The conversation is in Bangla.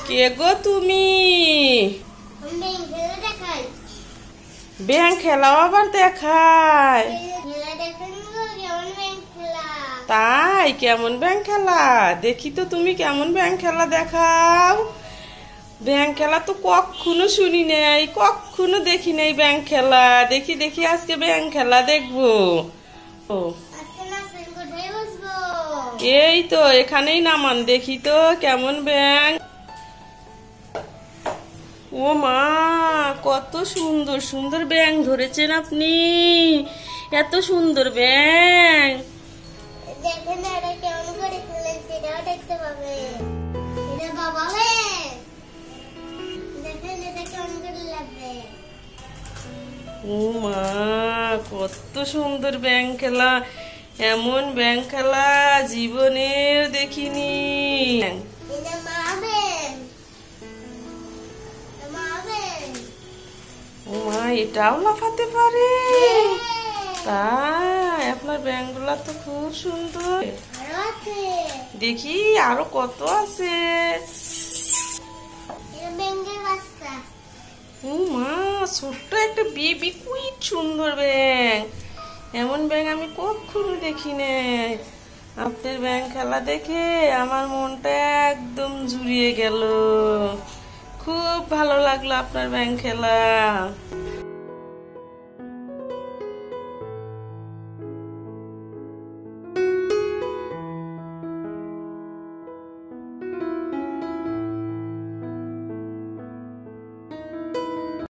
কে গো তুমি? ব্যাং খেলাও আবার দেখায়? তাই কেমন ব্যাং খেলা? দেখি তো তুমি কেমন ব্যাং খেলা দেখাও। ব্যাং খেলা তো কখনো শুনি নাই, কখনো দেখি নাই ব্যাং খেলা। দেখি দেখি আজকে ব্যাং খেলা দেখবো। ও এই তো এখানেই নামান, দেখি তো কেমন ব্যাং। ও মা, কত সুন্দর সুন্দর ব্যাং ধরেছেন আপনি, এত সুন্দর ব্যাং। ও মা, কত সুন্দর ব্যাং খেলা, এমন ব্যাং খেলা জীবনেও দেখিনি। ও মা, এটাও লাফাতে পারে? তাই আপনার ব্যাংগুলা তো খুব সুন্দর। দেখি আরো কত আছে। ও মা, ছোট্ট একটা বেবি কুইট সুন্দর ব্যাং। এমন ব্যাং আমি কখনো দেখি নাই। আপনার ব্যাং খেলা দেখে আমার মনটা একদম জুড়িয়ে গেল। খুব ভালো লাগলো আপনার ব্যাং খেলা।